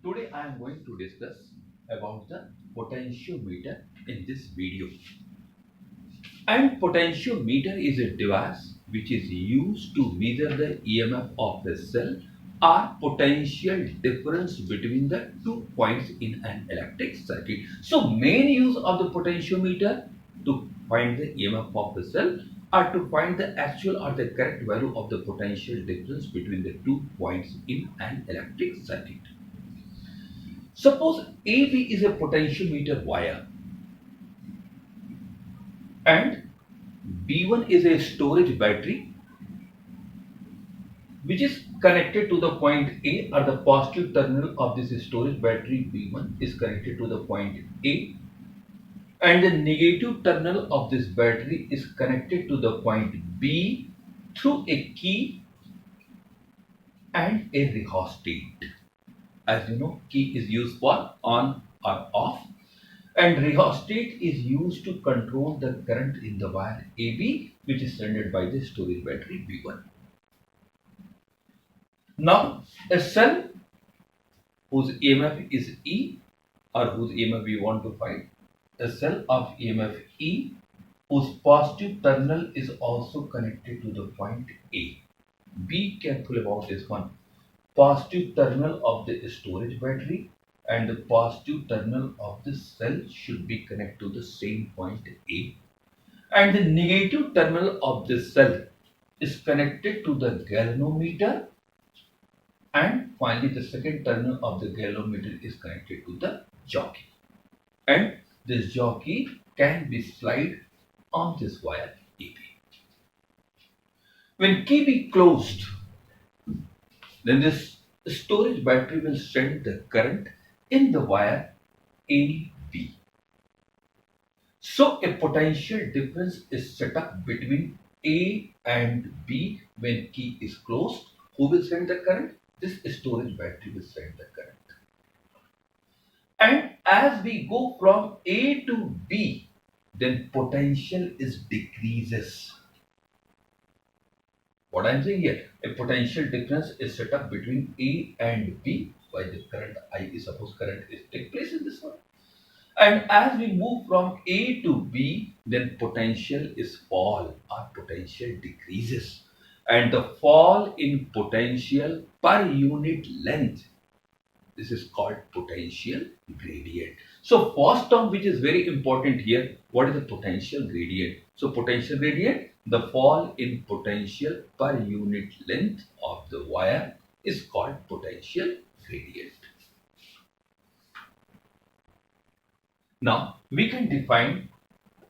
Today I am going to discuss about the potentiometer in this video. And potentiometer is a device which is used to measure the EMF of a cell or potential difference between the 2 points in an electric circuit. So main use of the potentiometer to find the EMF of the cell or to find the actual or the correct value of the potential difference between the 2 points in an electric circuit. Suppose AB is a potentiometer wire and B1 is a storage battery which is connected to the point A, or the positive terminal of this storage battery B1 is connected to the point A, and the negative terminal of this battery is connected to the point B through a key and a rheostat. As you know, key is used for on or off, and rheostat is used to control the current in the wire AB, which is surrounded by the storage battery B1. Now, a cell whose EMF is E, or whose EMF we want to find, a cell of EMF E whose positive terminal is also connected to the point A. Be careful about this one. Positive terminal of the storage battery and the positive terminal of the cell should be connected to the same point A, and the negative terminal of the cell is connected to the galvanometer, and finally the second terminal of the galvanometer is connected to the jockey, and this jockey can be slid on this wire AB. When key be closed, then this storage battery will send the current in the wire AB. So a potential difference is set up between A and B when key is closed. Who will send the current? This storage battery will send the current. And as we go from A to B, then potential is decreases. What I am saying here, a potential difference is set up between A and B by the current I is, suppose current is take place in this one. And as we move from A to B, then potential is fall or potential decreases. And the fall in potential per unit length, this is called potential gradient. So first term which is very important here, what is the potential gradient? So potential gradient, the fall in potential per unit length of the wire is called potential gradient. Now we can define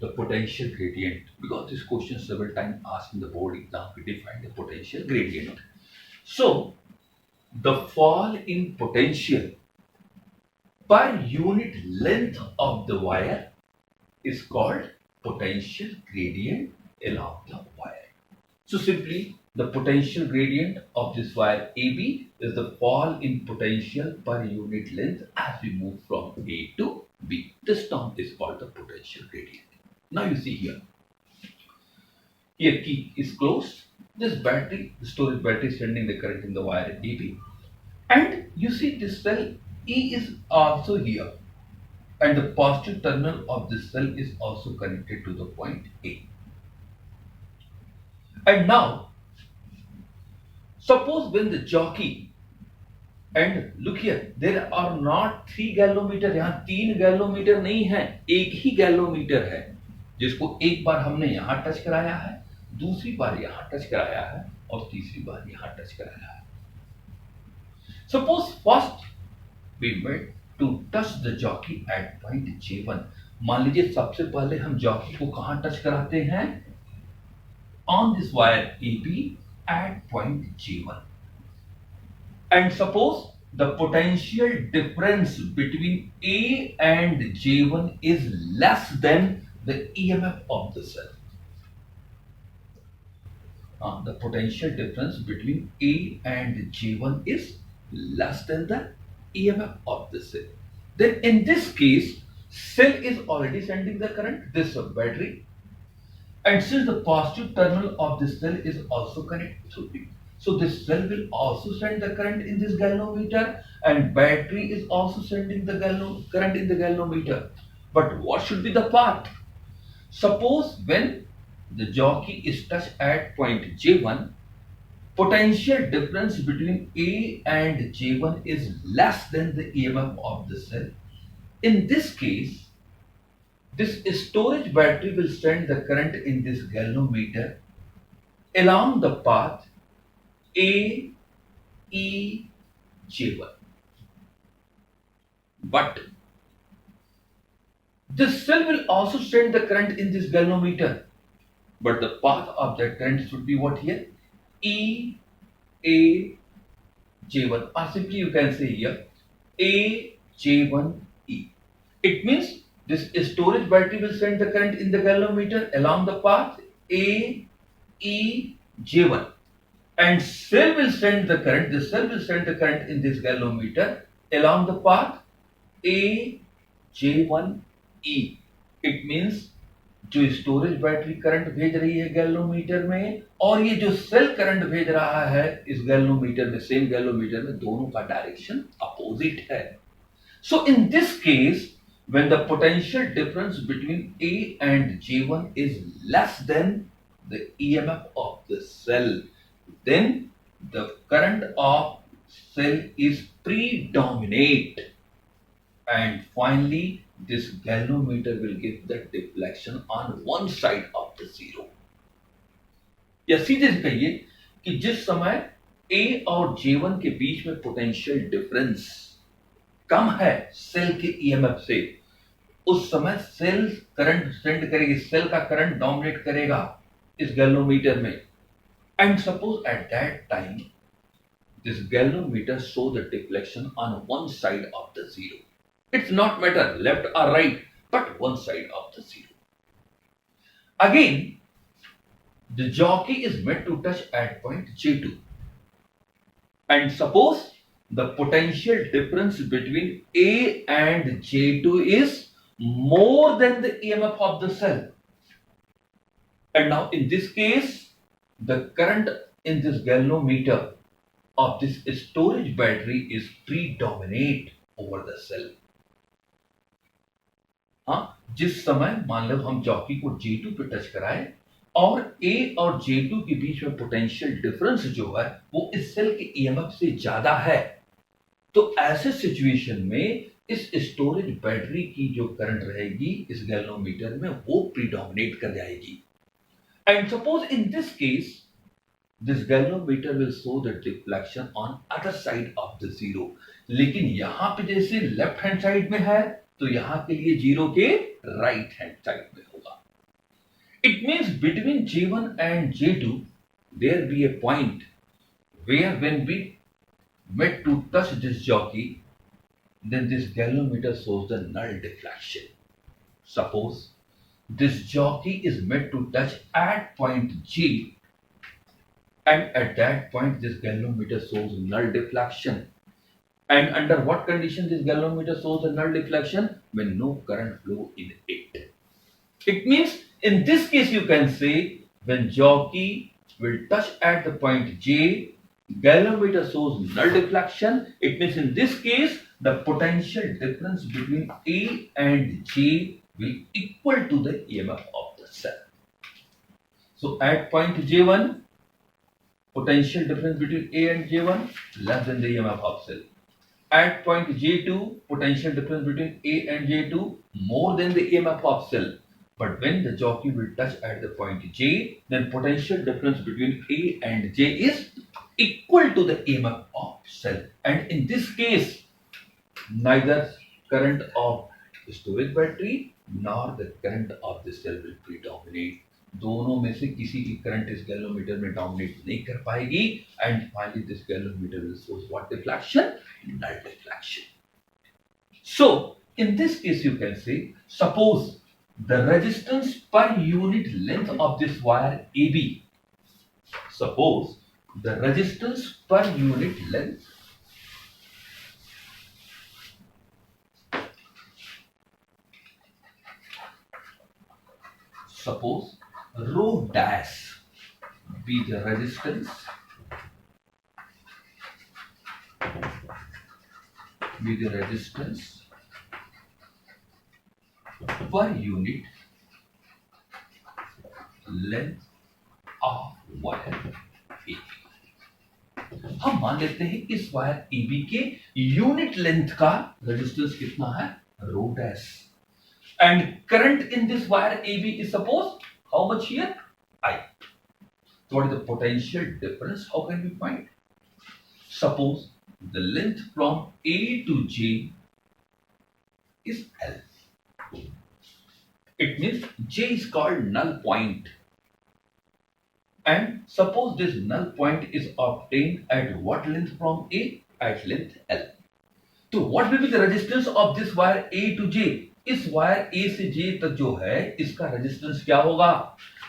the potential gradient, because this question several times asked in the board exam. We define the potential gradient. So the fall in potential per unit length of the wire is called potential gradient along the wire. So simply the potential gradient of this wire AB is the fall in potential per unit length as we move from A to B. This term is called the potential gradient. Now you see here key is closed. This battery, the storage battery, is sending the current in the wire AB. And you see this cell E is also here, and the positive terminal of this cell is also connected to the point A. And now suppose when the jockey, and look here, there are not 3 galvanometer, यहाँ 3 galvanometer नहीं है, एक ही galvanometer है, जिसको एक बार हमने यहाँ touch कराया है, दूसरी बार यहाँ टच कराया है और तीसरी बार यहाँ टच कराया है. Suppose first we made to touch the jockey at point J1. मान लीजिए सबसे पहले हम जॉकी को कहाँ टच कराते हैं? On this wire AB at point J1. And suppose the potential difference between A and J1 is less than the EMF of the cell. The potential difference between A and J1 is less than the EMF of the cell. Then in this case, cell is already sending the current, this battery, and since the positive terminal of this cell is also connected to B, So this cell will also send the current in this galvanometer, and battery is also sending the current in the galvanometer. But what should be the path? Suppose when the jockey is touched at point J1, potential difference between A and J1 is less than the EMF of the cell. In this case, this storage battery will send the current in this galvanometer along the path A, E, J1. But this cell will also send the current in this galvanometer. But the path of that current should be what here? E, A, J1. Or simply you can say here A, J1, E. It means this storage battery will send the current in the galvanometer along the path A, E, J1. And cell will send the current, the cell will send the current in this galvanometer along the path A, J1, E. It means जो storage battery current भेज रही है galvanometer में और ये जो cell current भेज रहा है इस गैल्वोमीटर में, सेम गैल्वोमीटर में, दोनों का डायरेक्शन अपोजिट है. So in this case, when the potential difference between A and J1 is less than the EMF of the cell, then the current of cell is predominate, and finally this galvanometer will give the deflection on one side of the zero. या सीधे से कहिए कि जिस समय A और J1 के बीच में पोटेंशियल डिफरेंस कम है सेल के ईएमएफ से, उस समय सेल करंट सेंड करेगी, सेल का करंट डोमिनेट करेगा इस गैल्वोमीटर में. And suppose at that time this galvanometer show the deflection on one side of the zero. It's not matter left और right, but one side of the zero. Again the jockey is meant to touch at point J2, and suppose the potential difference between A and J2 is more than the EMF of the cell. And now in this case, the current in this galvanometer of this storage battery is predominate over the cell. जिस समय मान लो हम jockey को J2 पे touch कराए और A और J2 के बीच में पोटेंशियल डिफरेंस जो है वो इस सेल के ईएमएफ से ज्यादा है, तो ऐसे सिचुएशन में इस स्टोरेज बैटरी की जो करंट रहेगी इस गैल्वोमीटर में वो प्रीडोमिनेट कर जाएगी. And suppose in this case this galvanometer will show the deflection on other side of the zero. लेकिन यहां पे जैसे लेफ्ट हैंड साइड में है तो यहां के लिए जीरो के राइट हैंड साइड में होगा. It means between J1 and J2 there be a point where when we met to touch this jockey, then this galvanometer shows the null deflection. Suppose this jockey is meant to touch at point J, and at that point this galvanometer shows null deflection. And under what condition this galvanometer shows the null deflection? When no current flow in it. It means in this case you can say when jockey will touch at the point J, galvanometer shows null deflection. It means in this case the potential difference between A and J will equal to the EMF of the cell. So at point J1, potential difference between A and J1 less than the EMF of cell. At point J2, potential difference between A and J2 more than the EMF of cell. But when the jockey will touch at the point J, then potential difference between A and J is equal to the EMF of cell. And in this case, neither current of storage battery nor the current of the cell will predominate. दोनों में से किसी की current इस galvanometer में dominate नहीं कर पाएगी. And finally this galvanometer will show what deflection? Null deflection. So in this case you can say, suppose the resistance per unit length of this wire AB, suppose the resistance per unit length suppose rho dash be the resistance be the resistance per unit length of wire AB. हम मान लेते हैं इस wire AB के unit length का resistance कितना है, rho dash, and current in this wire AB is suppose how much here, I. So what is the potential difference? How can we find? Suppose the length from A to J is L. It means J is called null point. And suppose this null point is obtained at what length from A? At length L. So what will be the resistance of this wire A to J? इस wire A से J तक जो है इसका resistance क्या होगा?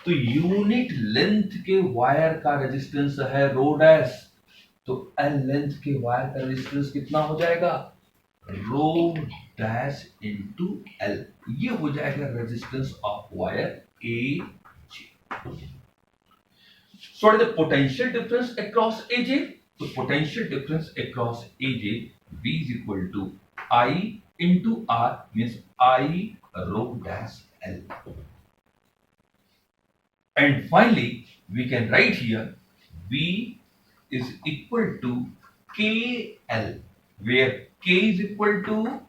तो unit length के वायर का रेजिस्टेंस है रो डैश, तो L लेंथ के वायर का रेजिस्टेंस कितना हो जाएगा? Rho dash into L. ये हो जाएगा resistance of wire AJ. So what is the potential difference across AJ? So potential difference across AJ, V is equal to I into R, means I rho dash L. And finally, we can write here V is equal to KL, where K is equal to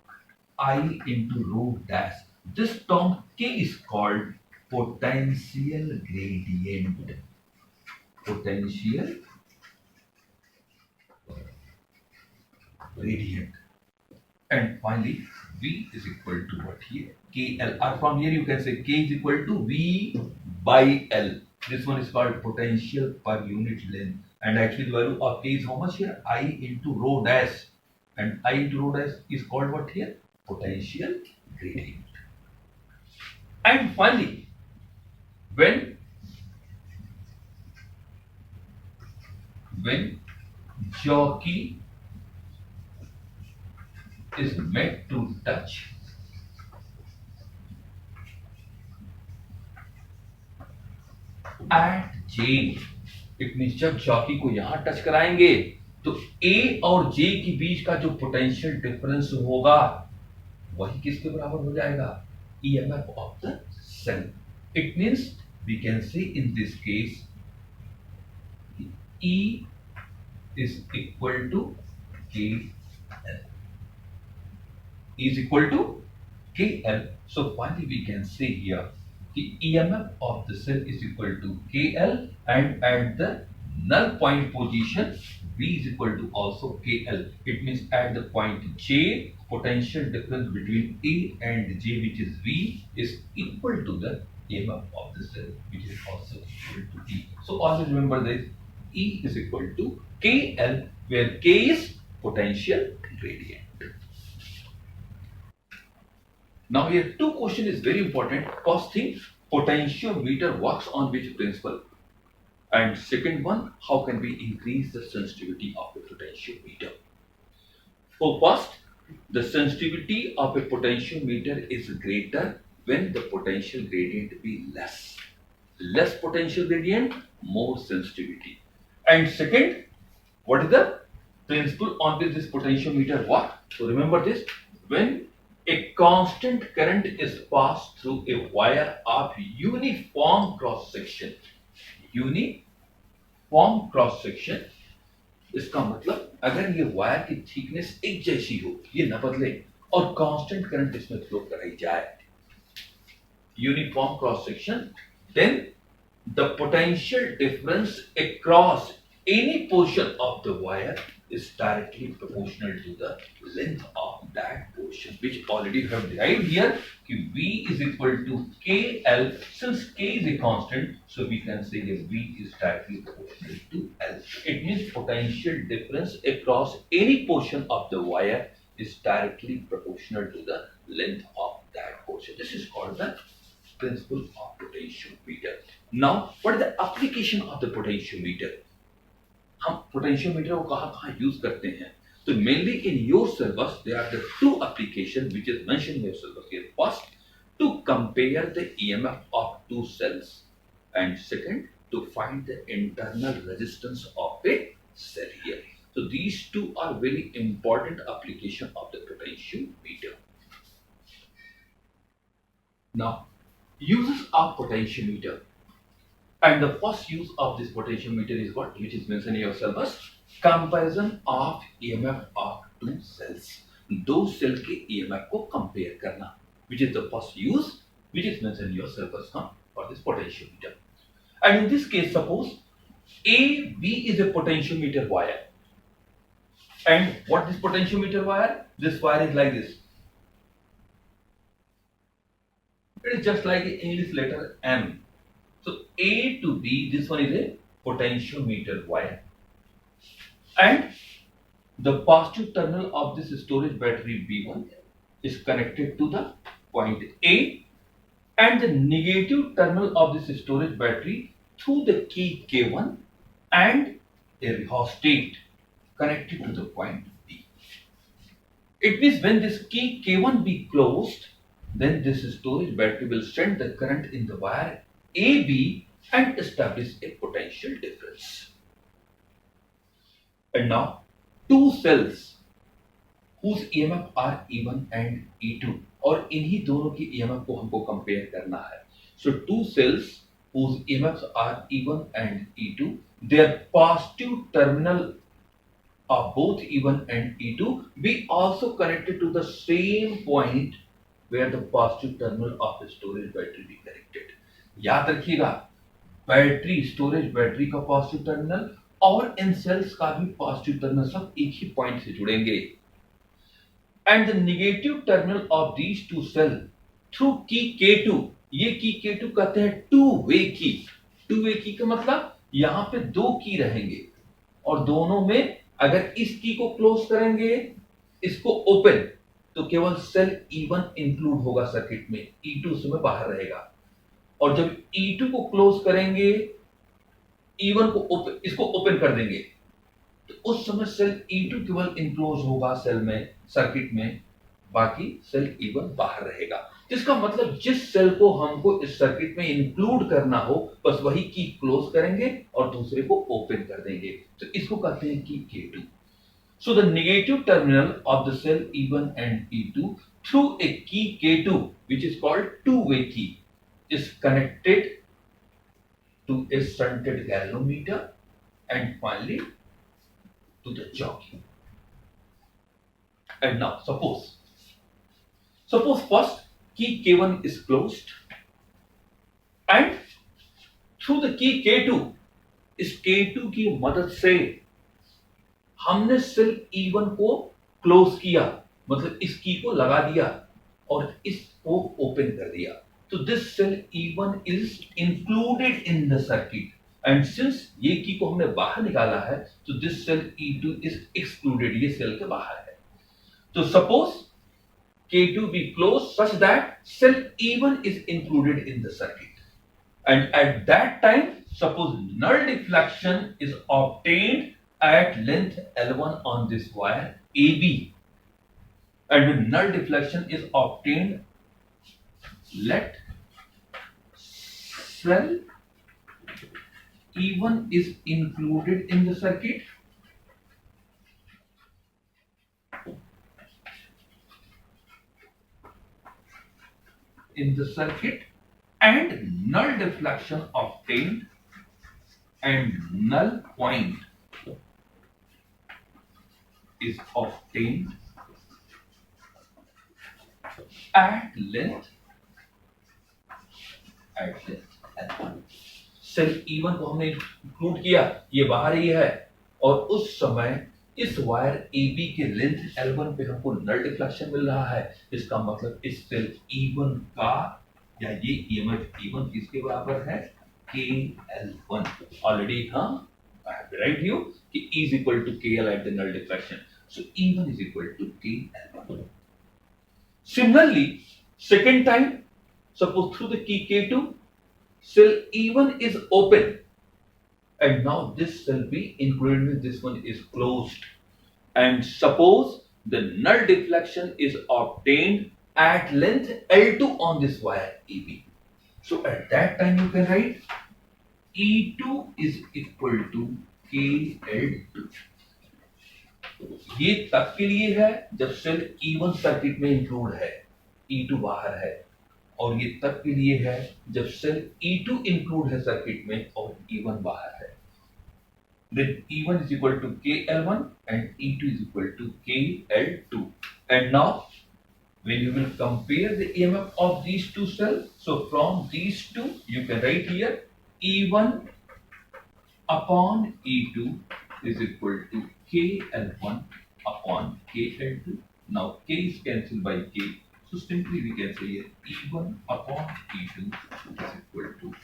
I into rho dash. This term K is called potential gradient. Potential gradient. And finally, V is equal to what here? KL. Or from here you can say K is equal to V by L. This one is called potential per unit length. And actually the value of K is how much here? I into rho dash. And I into rho dash is called what here? Potential gradient. And finally, when jockey is made to touch at J, it means जब jockey को यहां touch कराएंगे तो A और J के बीच का जो potential difference होगा वही किसके बराबर हो जाएगा? EMF of the cell. It means we can say in this case E is equal to KL. E is equal to KL. So finally we can say here the EMF of the cell is equal to KL, and at the null point position V is equal to also KL. It means at the point J, potential difference between A and J, which is V, is equal to the EMF of the cell, which is also equal to E. So always remember this, E is equal to KL, where K is potential gradient. Now here two question is very important. First thing, potentiometer works on which principle? And second one, how can we increase the sensitivity of a potentiometer? So first, the sensitivity of a potentiometer is greater when the potential gradient be less. Less potential gradient, more sensitivity. And second, what is the principle on which this potentiometer works? So remember this, when a constant current is passed through a wire of uniform cross section, इसका मतलब अगर ये wire की thickness एक जैसी हो, ये न बदले और कांस्टेंट करंट इसमें फ्लो कराई जाए, uniform cross section, then the potential difference across any portion of the wire is directly proportional to the length of that portion, which already we have derived here. V is equal to KL. Since K is a constant, so we can say that V is directly proportional to L. It means potential difference across any portion of the wire is directly proportional to the length of that portion. This is called the principle of potentiometer. Now, what is the application of the potentiometer? हम potentiometer को कहाँ use करते हैं? तो mainly in your syllabus there are the two application which is mentioned in your syllabus here. First, to compare the EMF of two cells, and second, to find the internal resistance of a cell here. So these two are very important application of the potentiometer. Now, uses of potentiometer. And the first use of this potentiometer is what? Which is mentioned in your syllabus. Comparison of EMF of two cells. दो cell के EMF को compare करना. Which is the first use which is mentioned in your syllabus for this potentiometer. And in this case, suppose AB is a potentiometer wire. And what is potentiometer wire? This wire is like this. It is just like the English letter M. So A to B, this one is a potentiometer wire. And the positive terminal of this storage battery B1 is connected to the point A, and the negative terminal of this storage battery through the key K1 and a rheostat connected to the point B. It means when this key K1 be closed, then this storage battery will send the current in the wire AB and establish a potential difference. And now, two cells whose EMF are E1 and E2, और इन्हीं दोनों की EMF को हमको compare करना है. So two cells whose EMFs are E1 and E2, their positive terminal of both E1 and E2 be also connected to the same point where the positive terminal of the storage battery be connected. याद रखिएगा, battery storage battery का positive terminal और इन sales का भी positive terminal सब एक ही point से जुड़ेंगे. And the negative terminal of these two cell through key K2, ये की K2 कहते हैं टू वे की. टू वे की का मतलब यहां पे दो की रहेंगे और दोनों में अगर इस की को क्लोज करेंगे, इसको ओपन, तो केवल सेल E1 इंक्लूड होगा सर्किट में, E2 उसमें बाहर रहेगा. और जब E2 को क्लोज करेंगे, E1 को ओपन, इसको ओपन कर देंगे, तो उस समय सेल E2 केवल इंक्लोज होगा सेल में, सर्किट में, बाकी सेल E1 बाहर रहेगा. जिसका मतलब जिस सेल को हमको इस सर्किट में इंक्लूड करना हो, बस वही की क्लोज करेंगे और दूसरे को ओपन कर देंगे. तो इसको कहते हैं की K2. So the negative terminal of the cell E1 and E2 through a key K2, which is called two-way key, is connected to a shunted galvanometer and finally to the jockey. And now suppose first key K1 is closed and through the key K2, इस K2 की मदद से हमने cell E1 को close किया, मतलब इस की को लगा दिया और इसको ओपन कर दिया. तो this cell E1 is included in the circuit, and since ये की को हमने बाहर निकाला है, तो this cell E2 is excluded, ये सेल के बाहर है. तो suppose K2 be closed such that cell E1 is included in the circuit, and at that time suppose null deflection is obtained at length L1 on this wire AB, and when null deflection is obtained, let cell E1 is included in the circuit, and null deflection obtained and null point is obtained at length L1. Cell E1 को हमने include किया, ये बाहर ही है, और उस समय इस वायर AB के लेंथ L1 पे हमको नल डिफ्लेक्शन मिल रहा है. इसका मतलब इस सेल E1 का या ये EMF E1 किसके बराबर है? KL1. ऑलरेडी हम राइट यू कि E is equal to KL at the null deflection. So E1 is equal to KL1. Similarly, second time, suppose through the key K2, cell E1 is open, and now this cell B included with this one is closed, and suppose the null deflection is obtained at length L2 on this wire AB. So at that time you can write E2 is equal to KL2. ये तब के लिए है जब cell E1 circuit में include है, E2 बाहर है, और ये तब के लिए है जब सेल E2 इंक्लूड है सर्किट में और E1 बाहर है। Then E1 is equal to KL1 and E2 is equal to KL2. And now when you will compare the EMF of these two cells, so from these two you can write here E1 upon E2 is equal to KL1 upon KL2. Now K is cancelled by K, so simply we can say here E1 upon E2 is equal to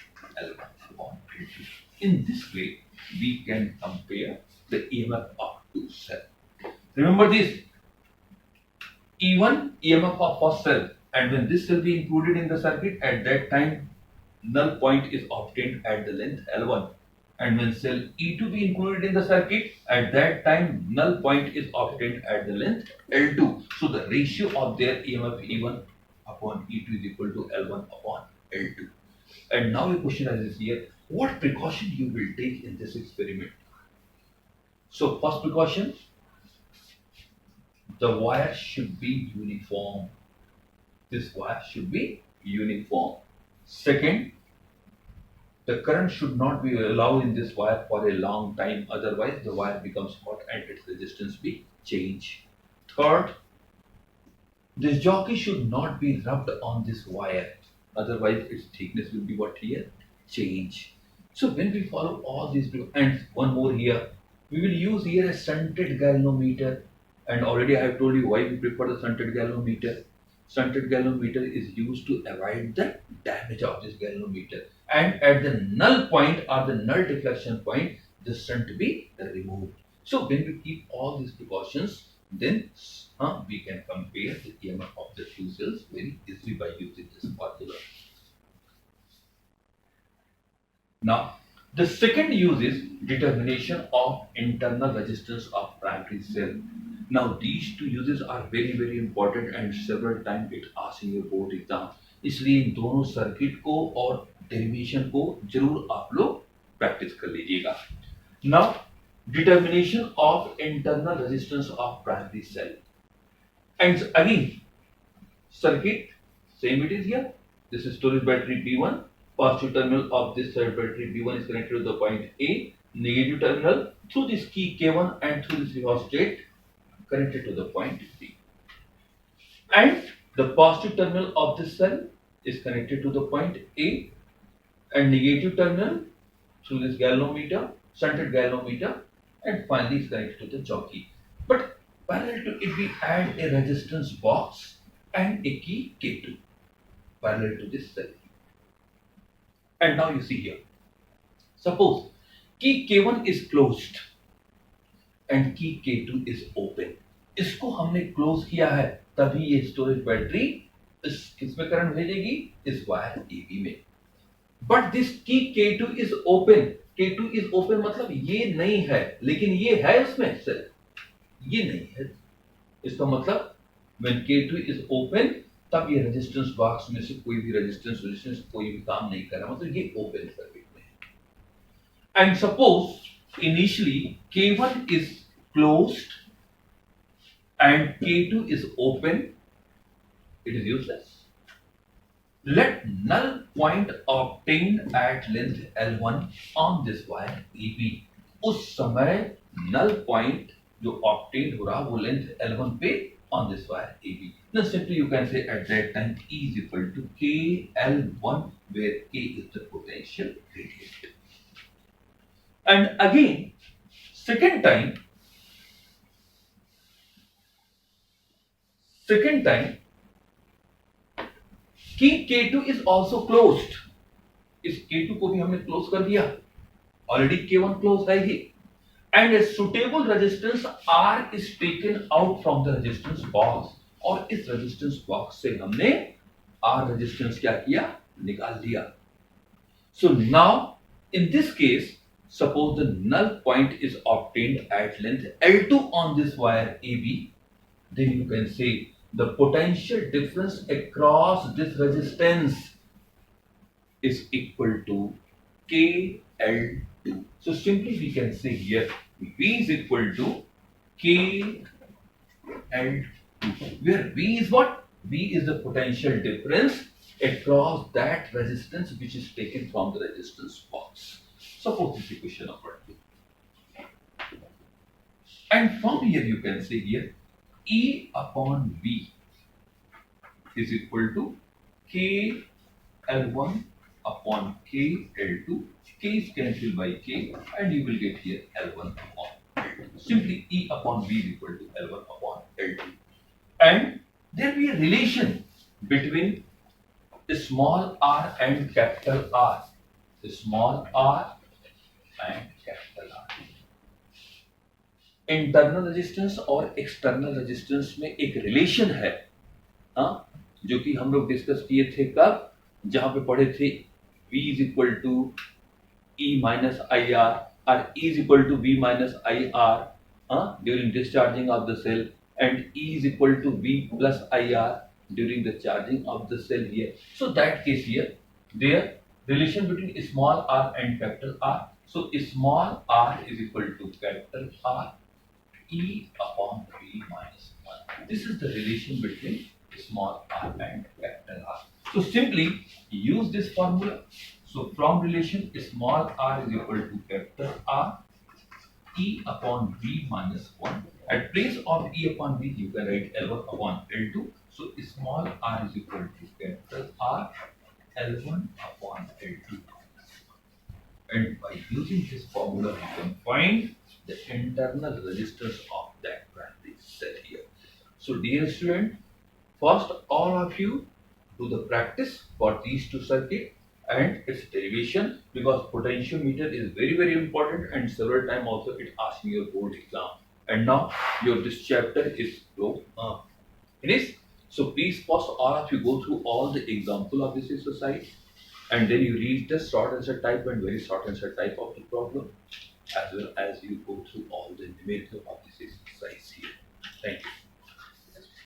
L1 upon L2. In this way we can compare the EMF of two cells. Remember this, E1 EMF of first cell, and when this cell be included in the circuit, at that time null point is obtained at the length L1, and when cell E2 be included in the circuit, at that time null point is obtained at the length L2. So the ratio of their EMF E1 upon E2 is equal to L1 upon L2. And now a question arises here, what precaution you will take in this experiment? So first precaution, the wire should be uniform. This wire should be uniform. Second, the current should not be allowed in this wire for a long time, otherwise the wire becomes hot and its resistance be changed. Third, this jockey should not be rubbed on this wire, otherwise its thickness will be what here? Change. So when we follow all these, and one more here, we will use here a shunted galvanometer, and already I have told you why we prefer the shunted galvanometer. Shunted galvanometer is used to avoid the damage of this galvanometer, and at the null point or the null deflection point the shunt be removed. So when we keep all these precautions, then we can compare the EMF of the two cells very easily by using this formula. Now, the second use is determination of internal resistance of primary cell. Now, these two uses are very important and several times it asks in your board exam. इसलिए इन दोनों circuit को और derivation को जरूर आप लोग practice कर लीजिएगा. Now, determination of internal resistance of primary cell. And again, circuit, same it is here. This is storage battery B1. Positive terminal of this battery B1 is connected to the point A. Negative terminal through this key K1 and through this rheostat connected to the point B. And the positive terminal of this cell is connected to the point A, and negative terminal through this galvanometer, shunted galvanometer, and finally is connected to the jockey. But parallel to it, we add a resistance box and a key K2 parallel to this cell. And now you see here, suppose key K1 is closed and key K2 is open. इसको हमने close किया है, तभी ये storage battery इस किसमें current भेजेगी? इस वायर AB में. बट दिस की K2 is open. K2 is open मतलब ये नहीं है, लेकिन ये है उसमें सर, ये नहीं है. इसका मतलब व्हेन K2 इज ओपन, तब ये रेजिस्टेंस बॉक्स में से कोई भी रेजिस्टेंस कोई भी काम नहीं कर रहा, मतलब ये ओपन सर्किट में है. And suppose initially K1 is closed and K2 is open, it is useless. Let null point obtained at length L1 on this wire AB. उस समय null point जो obtained हो रहा वो length L1 पे on this wire AB. Then simply you can say at that time E is equal to KL1, where K is the potential gradient. And again, second time की K2 is also closed. इस K2 को भी हमने close कर दिया, already K1 close है ही, and a suitable resistance R is taken out from the resistance box. और इस रेजिस्टेंस बॉक्स से हमने R रेजिस्टेंस क्या किया? निकाल दिया. So now in this case, suppose the null point is obtained at length L2 on this wire AB, then you can say the potential difference across this resistance is equal to KL2. So simply we can say here V is equal to K L2, where V is what? V is the potential difference across that resistance which is taken from the resistance box. Suppose this equation number 2. And from here you can say here E upon V is equal to K L1 upon K L2. K is cancelled by K and you will get here L1 upon L2. Simply E upon V is equal to L1 upon L2. And there will be a relation between small r and capital R. Small r and capital R. Internal resistance और external resistance में एक relation है, हाँ, जो कि हम लोग discuss किए थे कब, जहां पे पढ़े थे V is equal to E minus I R और E is equal to V minus I R during discharging of the cell and E is equal to V plus IR during the charging of the cell here. So that case here, their relation between small r and capital R. So small r is equal to capital R E upon V minus 1. This is the relation between small r and capital R. So simply use this formula. So from relation small r is equal to capital R E upon V minus 1. At place of E upon V, you can write L1 upon L2. So small r is equal to capital R L1 upon L2. And by using this formula, you can find the internal resistance of that primary cell here. So dear student, first all of you do the practice for these two circuits and its derivation, because potentiometer is very important and several times also it asks me your board exam. And now your this chapter is finished. So please first all of you go through all the example of this exercise and then you read the short answer type and very short answer type of the problem, as well as you go through all the numerical